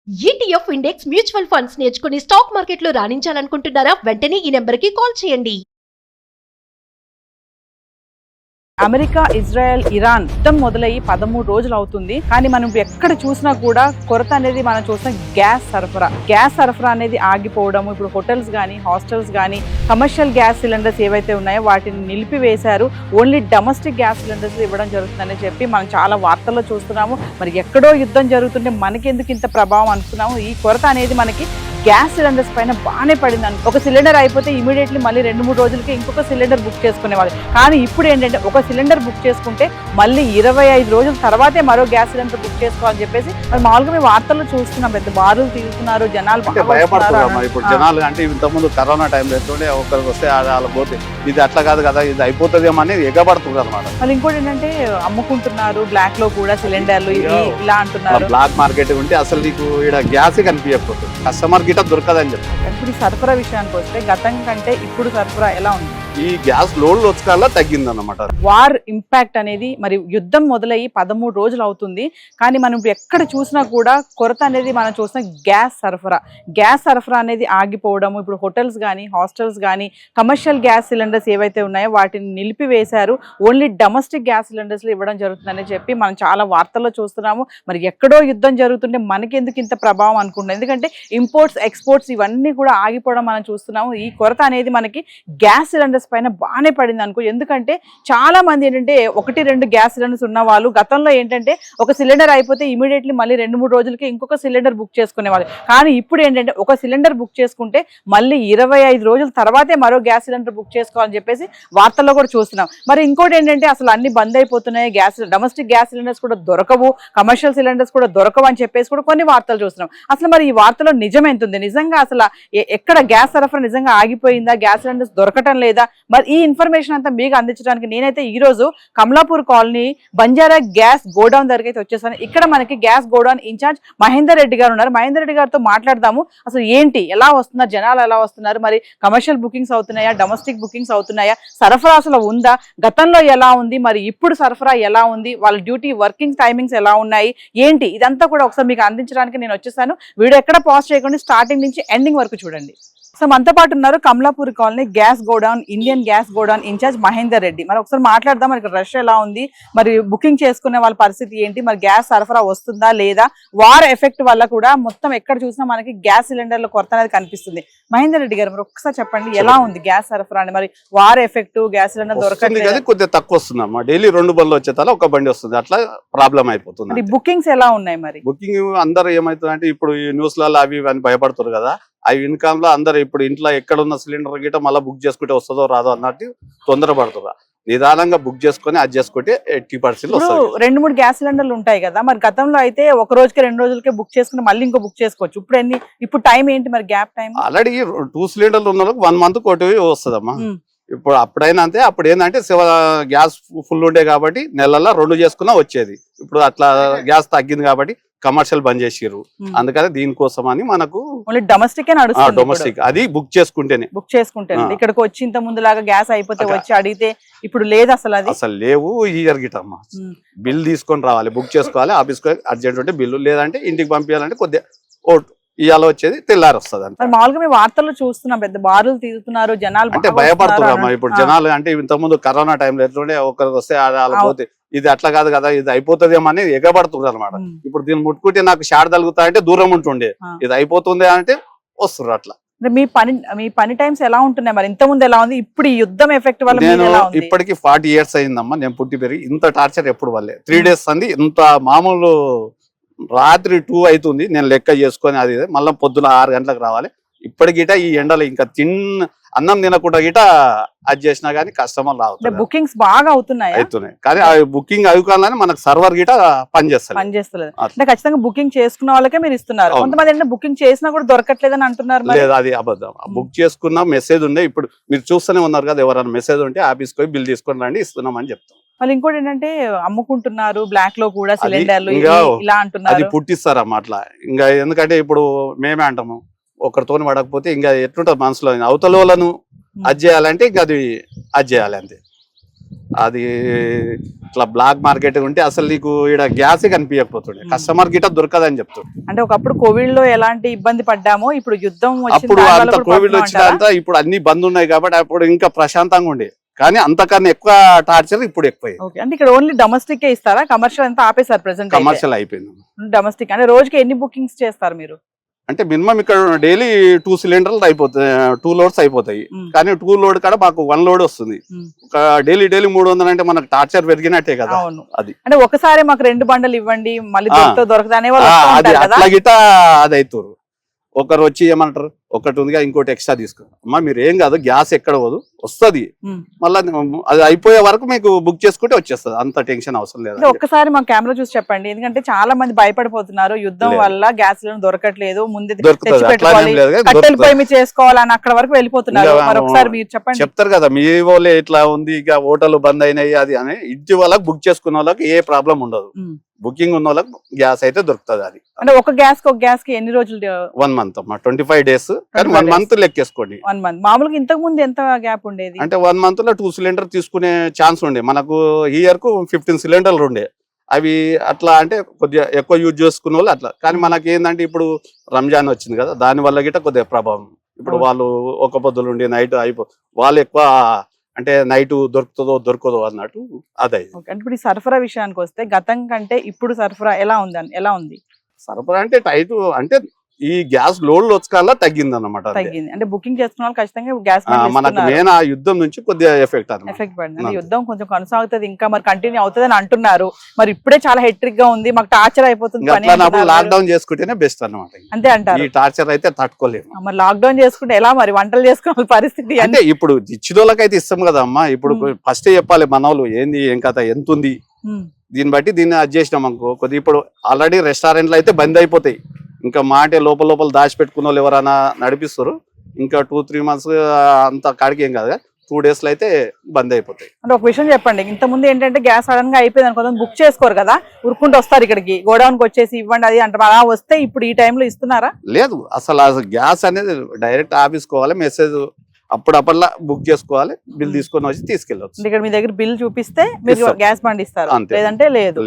ETF index mutual funds నేర్చుకుని stock మార్కెట్లో రాణించాలనుకుంటున్నారా? వెంటనే ఈ నెంబర్కి కాల్ చేయండి. అమెరికా, ఇజ్రాయెల్, ఇరాన్ యుద్ధం మొదలయ్యి 13 రోజులు అవుతుంది. కానీ మనం ఎక్కడ చూసినా కూడా కొరత అనేది మనం చూసిన గ్యాస్ సరఫరా అనేది ఆగిపోవడం. ఇప్పుడు హోటల్స్ కానీ, హాస్టల్స్ కానీ, కమర్షియల్ గ్యాస్ సిలిండర్స్ ఏవైతే ఉన్నాయో వాటిని నిలిపివేశారు. ఓన్లీ డొమెస్టిక్ గ్యాస్ సిలిండర్స్ ఇవ్వడం జరుగుతుందని చెప్పి మనం చాలా వార్తల్లో చూస్తున్నాము. మరి ఎక్కడో యుద్ధం జరుగుతుంటే మనకెందుకు ఇంత ప్రభావం అనుకున్నాము. ఈ కొరత అనేది మనకి గ్యాస్ సిలిండర్స్ పైన బాగానే పడింది. ఒక సిలిండర్ అయిపోతే ఇమీడియట్లీ మళ్ళీ 2-3 రోజులకి ఇంకొక సిలిండర్ బుక్ చేసుకునేవాళ్ళు. కానీ ఇప్పుడు ఏంటంటే ఒక సిలిండర్ బుక్ చేసుకుంటే మళ్ళీ 25 రోజుల తర్వాతే మరో గ్యాస్ సిలిండర్ బుక్ చేసుకోవాలని చెప్పేసి మరి మామూలుగా మేము వార్తల్లో చూస్తున్నాం. పెద్ద బారులు తీస్తున్నారు జనాలు, భయపడుతున్నారు. ఇప్పుడు జనాలు అంటే ఇంతకుముందు కరోనా టైంలో ఎట్లుండే ఒకరికి వస్తే అలా పోతే ఇది అట్లా కాదు కదా, ఇది అయిపోతుందేమో అనేది ఎగబడుతుంది అనమాట. మళ్ళీ ఇంకోటి ఏంటంటే అమ్ముకుంటున్నారు బ్లాక్ లో కూడా సిలిండర్లు ఇలా అంటున్నారు. బ్లాక్ మార్కెట్ ఉంటే అసలు నీకు ఇక్కడ గ్యాస్ కనిపించకపోతుంది, కస్టమర్ గిట్ట దొరకదని చెప్తారు. ఇప్పుడు ఈ సరఫరా విషయానికి వస్తే గతం కంటే ఇప్పుడు సరఫరా ఎలా ఉంది? ఈ గ్యాస్ లోడ్లు వచ్చేలా తగ్గింది అన్నమాట. వార్ ఇంపాక్ట్ అనేది మరి యుద్ధం మొదలయ్యి 13 రోజులు అవుతుంది. కానీ మనం ఎక్కడ చూసినా కూడా కొరత అనేది మనం చూసిన గ్యాస్ సరఫరా అనేది ఆగిపోవడం. ఇప్పుడు హోటల్స్ కానీ, హాస్టల్స్ కానీ, కమర్షియల్ గ్యాస్ సిలిండర్స్ ఏవైతే ఉన్నాయో వాటిని నిలిపివేశారు. ఓన్లీ డొమెస్టిక్ గ్యాస్ సిలిండర్స్ ఇవ్వడం జరుగుతుందని చెప్పి మనం చాలా వార్తల్లో చూస్తున్నాము. మరి ఎక్కడో యుద్ధం జరుగుతుంటే మనకెందుకు ఇంత ప్రభావం అనుకుంటున్నాం. ఎందుకంటే ఇంపోర్ట్స్, ఎక్స్పోర్ట్స్ ఇవన్నీ కూడా ఆగిపోవడం మనం చూస్తున్నాము. ఈ కొరత అనేది మనకి గ్యాస్ సిలిండర్స్ పైన బాగానే పడింది అనుకో. ఎందుకంటే చాలా మంది ఏంటంటే 1-2 గ్యాస్ సిలిండర్స్ ఉన్న వాళ్ళు గతంలో ఏంటంటే ఒక సిలిండర్ అయిపోతే ఇమీడియట్లీ మళ్ళీ 2-3 రోజులకి ఇంకొక సిలిండర్ బుక్ చేసుకునేవాళ్ళు. కానీ ఇప్పుడు ఏంటంటే ఒక సిలిండర్ బుక్ చేసుకుంటే మళ్ళీ 25 రోజుల తర్వాతే మరో గ్యాస్ సిలిండర్ బుక్ చేసుకోవాలని చెప్పేసి వార్తల్లో కూడా చూస్తున్నాం. మరి ఇంకోటి ఏంటంటే అసలు అన్ని బంద్ అయిపోతున్నాయి, డొమెస్టిక్ గ్యాస్ సిలిండర్స్ కూడా దొరకవు, కమర్షియల్ సిలిండర్స్ కూడా దొరకవు అని చెప్పేసి కూడా కొన్ని వార్తలు చూస్తున్నాం. అసలు మరి ఈ వార్తలో నిజం ఎంత ఉంది? నిజంగా అసలు ఎక్కడ గ్యాస్ సరఫరా నిజంగా ఆగిపోయిందా? గ్యాస్ సిలిండర్స్ దొరకటం లేదా? మరి ఈ ఇన్ఫర్మేషన్ అంతా మీకు అందించడానికి నేనైతే ఈ రోజు Kamalapur colony Banjara gas godown దగ్గర అయితే వచ్చేసాను. ఇక్కడ మనకి gas godown incharge Mahender Reddy గారు ఉన్నారు. మహేందర్ రెడ్డి గారితో మాట్లాడదాము. అసలు ఏంటి, ఎలా వస్తున్నారు జనాలు, ఎలా వస్తున్నారు, మరి కమర్షియల్ బుకింగ్స్ అవుతున్నాయా, డొమెస్టిక్ బుకింగ్స్ అవుతున్నాయా, సరఫరా అసలు ఉందా, గతంలో ఎలా ఉంది, మరి ఇప్పుడు సరఫరా ఎలా ఉంది, వాళ్ళ డ్యూటీ వర్కింగ్ టైమింగ్స్ ఎలా ఉన్నాయి, ఏంటి ఇదంతా కూడా ఒకసారి మీకు అందించడానికి నేను వచ్చేసాను. వీడియో ఎక్కడ పాజ్ చేయకుండా స్టార్టింగ్ నుంచి ఎండింగ్ వరకు చూడండి. సో మనతో పాటు ఉన్నారు Kamalapur colony gas godown, Indian gas godown incharge Mahender Reddy. మరి ఒకసారి మాట్లాడదాం. మరి రష్ ఎలా ఉంది, మరి బుకింగ్ చేసుకునే వాళ్ళ పరిస్థితి ఏంటి, మరి గ్యాస్ సరఫరా వస్తుందా లేదా, వార్ ఎఫెక్ట్ వల్ల కూడా మొత్తం ఎక్కడ చూసినా మనకి గ్యాస్ సిలిండర్ల కొరత అనేది కనిపిస్తుంది. మహేందర్ రెడ్డి గారు మరి ఒకసారి చెప్పండి, ఎలా ఉంది గ్యాస్ సరఫరా అని, మరి వార్ ఎఫెక్ట్, గ్యాస్ సిలిండర్ దొరకలేదు, కొద్దిగా తక్కువ వస్తుందమ్మా. డైలీ 2 బండ్లు వచ్చేలా ఒక బండి వస్తుంది, అట్లా ప్రాబ్లం అయిపోతుంది. బుకింగ్స్ ఎలా ఉన్నాయి? మరి బుకింగ్ అందరూ ఏమైతుంది అంటే ఇప్పుడు ఈ న్యూస్లలో అవి అని భయపడుతారు కదా, అవి ఇన్కమ్ లో అందరు ఇప్పుడు ఇంట్లో ఎక్కడున్న సిలిండర్ గిట్ట మళ్ళీ బుక్ చేసుకుంటే వస్తుందో రాదో అన్నట్టు తొందరపడుతున్నారు. నిదానంగా బుక్ చేసుకుని అది చేసుకుంటే 80% వస్తుంది. 2-3 గ్యాస్ సిలిండర్లు ఉంటాయి కదా, మరి గతంలో అయితే ఒక రోజుకి 2 రోజులకే బుక్ చేసుకుని మళ్ళీ ఇంకో బుక్ చేసుకోవచ్చు. ఇప్పుడు టైం ఏంటి, మరి గ్యాప్ టైం? ఆల్రెడీ 2 సిలిండర్లు ఉన్న 1 మంత్ ఒకటి వస్తుందమ్మా. ఇప్పుడు అప్పుడైనా అంతే, అప్పుడు ఏంటంటే గ్యాస్ ఫుల్ ఉండే కాబట్టి నెలల్లో 2 చేసుకున్నా వచ్చేది. ఇప్పుడు అట్లా గ్యాస్ తగ్గింది కాబట్టి కమర్షియల్ బంద్ చేసిర్రు. అందుకని దీనికోసం అని మనకు డొమెస్టిక్ అది బుక్ చేసుకుంటేనే ఇక్కడికి వచ్చి ఇంత ముందులాగా గ్యాస్ అయిపోతే వచ్చి అడిగితే ఇప్పుడు లేదు, అసలు లేవు. ఇయర్ గిటమ్మా బిల్ తీసుకొని రావాలి, బుక్ చేసుకోవాలి, ఆఫీస్ అర్జెంట్ ఉంటే బిల్లు, లేదంటే ఇంటికి పంపించాలంటే కొద్దిగా ఇవాళ వచ్చేది తెల్లారి వస్తుంది. అంటే మామూలుగా మేము వార్తల్లో చూస్తున్నాం, పెద్ద బారులు తీరుతున్నారు జనాలు, అంటే భయపడుతున్నారు. ఇప్పుడు జనాలు అంటే ఇంతకుముందు కరోనా టైంలో ఎట్లుండే ఒకరికి వస్తే అలా పోతే ఇది అట్లా కాదు కదా, ఇది అయిపోతుందేమో అనేది ఎగబడుతున్నారు అనమాట. ఇప్పుడు దీన్ని ముట్టుకుంటే నాకు షాడ్ తగులుతా అంటే దూరం ఉంటుండే, ఇది అయిపోతుంది అంటే వస్తున్నారు. అట్లా మీ పని టైమ్స్ ఎలా ఉంటున్నాయి? మరి ఇంత ముందు ఎలా ఉంది, ఇప్పుడు ఈ యుద్ధం ఎఫెక్ట్ వల్ల? నేను ఇప్పటికి 40 years అయిందమ్మా, నేను పుట్టి పెరిగి. ఇంత టార్చర్ ఎప్పుడు వల్లే 3 days అంది. ఇంత మామూలు రాత్రి 2 అవుతుంది నేను లెక్క చేసుకొని, అది మళ్ళీ పొద్దున 6 గంటలకు రావాలి. ఇప్పటి గిట ఈ ఎండలు ఇంకా అన్నం తినకుండా గిట అది చేసినా గానీ కస్టమర్లు రావుతాయి. బుకింగ్స్ బాగా అవుతున్నాయి, కానీ ఆ బుకింగ్ అవ్వగానే మనకు సర్వర్ గిట పనిచేస్తలేదు. అంటే ఖచ్చితంగా బుకింగ్ చేసుకున్న వాళ్ళకే మీరు ఇస్తున్నారు. కొంతమంది ఏంటంటే బుకింగ్ చేసినా కూడా దొరకట్లేదని అంటున్నారు. లేదు, అది అబద్ధం. బుక్ చేసుకున్న మెసేజ్ ఉండే, ఇప్పుడు మీరు చూస్తూనే ఉన్నారు కదా, ఎవరైనా మెసేజ్ ఉంటే ఆఫీస్ పోయి బిల్ తీసుకొని రండి, ఇస్తున్నాం అని చెప్తాం. మళ్ళీ ఇంకోటి ఏంటంటే అమ్ముకుంటున్నారు బ్లాక్ లో కూడా సిలిండర్లు ఇలా అంటున్నారు. అది పుట్టిస్తారమ్మా అట్లా. ఇంకా ఎందుకంటే ఇప్పుడు మేమే అంటాము, ఒకరితో పడకపోతే ఇంకా ఎట్లుంటది మనసులో, అవతల వాళ్ళను అది చేయాలంటే ఇంకా అది చేయాలి అంతే. అది ఇట్లా బ్లాక్ మార్కెట్ ఉంటే అసలు నీకు ఇక్కడ గ్యాసే కనిపించకపోతుండే, కస్టమర్ గిట్ట దొరకదని చెప్తుండే. అంటే ఒకప్పుడు కోవిడ్ లో ఎలాంటి ఇబ్బంది పడ్డామో ఇప్పుడు యుద్ధం అప్పుడు అంత కోవిడ్ వచ్చినంత ఇప్పుడు అన్ని బంద్ ఉన్నాయి కాబట్టి అప్పుడు ఇంకా ప్రశాంతంగా ఉండే, కానీ అంతకన్నా ఎక్కువ టార్చర్ ఇప్పుడు ఎక్కువ. అంటే ఇక్కడ ఓన్లీ డొమెస్టిక్ ఇస్తారా, కమర్షియల్ అంతా ఆపేసారు ప్రెసెంట్? కమర్షియల్ అయిపోయింది. డొమెస్టిక్ అంటే రోజుకి ఎన్ని బుకింగ్స్ చేస్తారు మీరు? అంటే మినిమం ఇక్కడ డైలీ 2 సిలిండర్లు అయిపోతాయి, 2 లోడ్స్ అయిపోతాయి. కానీ 2 లోడ్ కాడ మాకు 1 లోడ్ వస్తుంది. ఒక డైలీ 300 అంటే మనకు టార్చర్ పెరిగినట్టే కదా. అది అంటే ఒకసారి మాకు 2 బండలు ఇవ్వండి మళ్ళీ దొరకదు అనే అది అట్లా గిట్ట అది అవుతారు. ఒకరు వచ్చి ఏమంటారు, ఒకటి ఉందిగా ఇంకోటి ఎక్స్ట్రా తీసుకో అమ్మా, మీరు ఏం కాదు, గ్యాస్ ఎక్కడ పోదు, వస్తుంది మళ్ళీ అది అయిపోయే వరకు మీకు బుక్ చేసుకుంటే వచ్చేస్తుంది, అంత టెన్షన్ అవసరం లేదు. ఒక్కసారి మా కెమెరా చూసి చెప్పండి, ఎందుకంటే చాలా మంది భయపడిపోతున్నారు యుద్ధం వల్ల గ్యాస్ దొరకట్లేదు, ముందే కట్టెల పొయ్యి మీద చేసుకోవాలని అక్కడ వరకు వెళ్ళిపోతున్నారు. ఒకసారి మీరు చెప్పండి. చెప్తారు కదా మీ వాళ్ళే ఇట్లా ఉంది, ఇక హోటల్ బంద్ అయినాయి అది అని. ఇంటి వాళ్ళకి బుక్ చేసుకున్న వాళ్ళకి ఏ ప్రాబ్లం ఉండదు, బుకింగ్ ఉన్న వాళ్ళకి గ్యాస్ అయితే దొరుకుతుంది. అది అంటే ఒక గ్యాస్ కి ఎన్ని రోజులు? 1 మంత్ అమ్మా, 25 డేస్. కానీ 1 మంత్ లెక్కేసుకోండి. 1 మంత్. మామూలుగా ఇంతకు ముందు ఎంత గ్యాప్ ఉండేది? అంటే 1 మంత్ లో 2 సిలిండర్ తీసుకునే ఛాన్స్ ఉండే. మనకు ఇయర్ కు 15 సిలిండర్లు ఉండే. అవి అట్లా అంటే కొద్దిగా ఎక్కువ యూజ్ చేసుకునే వాళ్ళు అట్లా. కానీ మనకి ఏంటంటే ఇప్పుడు రంజాన్ వచ్చింది కదా, దాని వల్ల గిట్ట కొద్దిగా ప్రభావం. ఇప్పుడు వాళ్ళు ఒక పొద్దులు ఉండి నైట్ వాళ్ళు ఎక్కువ అంటే నైట్ దొరకదో అన్నట్టు అదే. అంటే ఇప్పుడు ఈ సరఫరా విషయానికి వస్తే గతం కంటే ఇప్పుడు సరఫరా ఎలా ఉంది? సరఫరా అంటే టైట్ అంటే ఈ గ్యాస్ లోడ్లు వచ్చకాల తగ్గింది అన్నమాట. తగ్గింది అంటే బుకింగ్ చేస్తున్న వాళ్ళు ఖచ్చితంగా గ్యాస్ మనకు మెయిన్ ఆ యుద్ధం నుంచి కొద్దిగా ఎఫెక్ట్ పడింది. యుద్ధం కొంచెం కొనసాగుతుంది, ఇంకా మరి కంటిన్యూ అవుతుంది అని అంటున్నారు. మరి ఇప్పుడే చాలా హెట్రిక్ గా ఉంది, మాకు టార్చర్ అయిపోతుంది. లాక్ డౌన్ చేసుకుంటేనే బెస్ట్ అన్నమాట. అంతే అంటారు. ఈ టార్చర్ అయితే తట్టుకోలేము. మరి లాక్ డౌన్ చేసుకుంటే ఎలా మరి వంటలు చేసుకునే పరిస్థితి? అంటే ఇప్పుడు ఇచ్చినోళ్ళకి అయితే ఇస్తాం కదా అమ్మా. ఇప్పుడు ఫస్ట్ చెప్పాలి మన వాళ్ళు ఏంది ఏం కథ ఎంత ఉంది, దీన్ని బట్టి దీన్ని అది చేసినాం అనుకో కొద్దిగా. ఇప్పుడు ఆల్రెడీ రెస్టారెంట్లు అయితే బంద్ అయిపోతాయి, ఇంకా మాటే లోపల దాచిపెట్టుకున్న వాళ్ళు ఎవరైనా నడిపిస్తారు. ఇంకా 2-3 మంత్స్ అంత కాడికి ఏం కాదు, 2 డేస్ లో అయితే బంద్ అయిపోతాయి. అంటే ఒక విషయం చెప్పండి, ఇంత ముందు ఏంటంటే గ్యాస్ సడన్ గా అయిపోయింది అనుకో, బుక్ చేసుకోరు కదా, ఉరుకుంటూ వస్తారు ఇక్కడికి, గోడౌన్ కి వచ్చేసి ఇవ్వండి అది అంటారు. అలా వస్తే ఇప్పుడు ఈ టైంలో ఇస్తున్నారా? లేదు, అసలు గ్యాస్ అనేది డైరెక్ట్ ఆఫీస్ కోవాలి, మెసేజ్ అప్పుడప్పట్లా బుక్ చేసుకోవాలి, బిల్ తీసుకొని వచ్చి తీసుకెళ్ళవచ్చు. ఇక్కడ మీ దగ్గర బిల్ చూపిస్తే మీరు గ్యాస్ బండి ఇస్తారు, లేదంటే లేదు.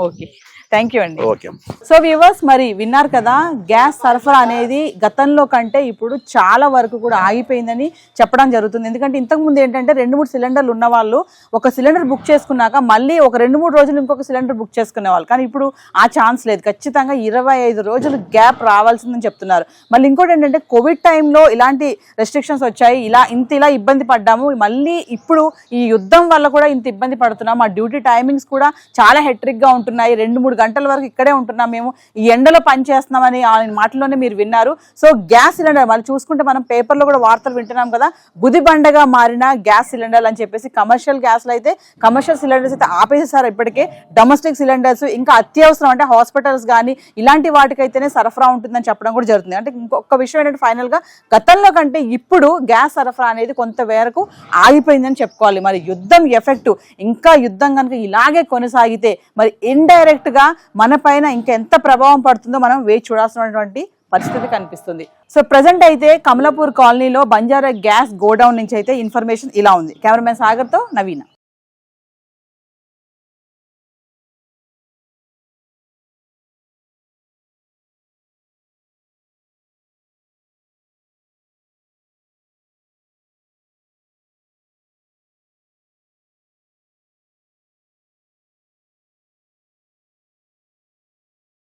ఓకే, థ్యాంక్ యూ అండి. ఓకే. సో వ్యూవర్స్, మరి విన్నారు కదా, గ్యాస్ సరఫరా అనేది గతంలో కంటే ఇప్పుడు చాలా వరకు కూడా ఆగిపోయిందని చెప్పడం జరుగుతుంది. ఎందుకంటే ఇంతకు ముందు ఏంటంటే 2-3 సిలిండర్లు ఉన్న వాళ్ళు ఒక సిలిండర్ బుక్ చేసుకున్నాక మళ్ళీ ఒక 2-3 రోజులు ఇంకొక సిలిండర్ బుక్ చేసుకునేవాళ్ళు. కానీ ఇప్పుడు ఆ ఛాన్స్ లేదు, ఖచ్చితంగా 25 రోజులు గ్యాప్ రావాల్సిందని చెప్తున్నారు. మళ్ళీ ఇంకోటి ఏంటంటే కోవిడ్ టైంలో ఇలాంటి రెస్ట్రిక్షన్స్ వచ్చాయి, ఇలా ఇబ్బంది పడ్డాము, మళ్ళీ ఇప్పుడు ఈ యుద్ధం వల్ల కూడా ఇంత ఇబ్బంది పడుతున్నాం. ఆ డ్యూటీ టైమింగ్స్ కూడా చాలా హెట్రిక్ గా ఉంటున్నాయి, 2-3 గంటల వరకు ఇక్కడే ఉంటున్నాం, మేము ఈ ఎండలో పని చేస్తున్నామని ఆయన మాటల్లోనే మీరు విన్నారు. సో గ్యాస్ సిలిండర్ మళ్ళీ చూసుకుంటే మనం పేపర్లో కూడా వార్తలు వింటున్నాం కదా, గుదిబండగా మారిన గ్యాస్ సిలిండర్లు అని చెప్పేసి. కమర్షియల్ గ్యాస్లు అయితే కమర్షియల్ సిలిండర్స్ అయితే ఆపేసేసారు ఇప్పటికే. డొమెస్టిక్ సిలిండర్స్ ఇంకా అత్యవసరం అంటే హాస్పిటల్స్ కానీ ఇలాంటి వాటికైతేనే సరఫరా ఉంటుందని చెప్పడం కూడా జరుగుతుంది. అంటే ఇంకొక విషయం ఏంటంటే ఫైనల్ గా గతంలో కంటే ఇప్పుడు గ్యాస్ సరఫరా అనేది కొంత మేరకు ఆగిపోయిందని చెప్పుకోవాలి. మరి యుద్ధం ఎఫెక్ట్ ఇంకా యుద్ధం కనుక ఇలాగే కొనసాగితే మరి ఇండైరెక్ట్ గా మన పైన ఇంకెంత ప్రభావం పడుతుందో మనం వేచి చూడాల్సినటువంటి పరిస్థితి కనిపిస్తుంది. సో ప్రెసెంట్ అయితే కమలాపూర్ కాలనీలో బంజారా గ్యాస్ గోడౌన్ నుంచి అయితే ఇన్ఫర్మేషన్ ఇలా ఉంది. కెమెరామెన్ సాగర్తో నవీన.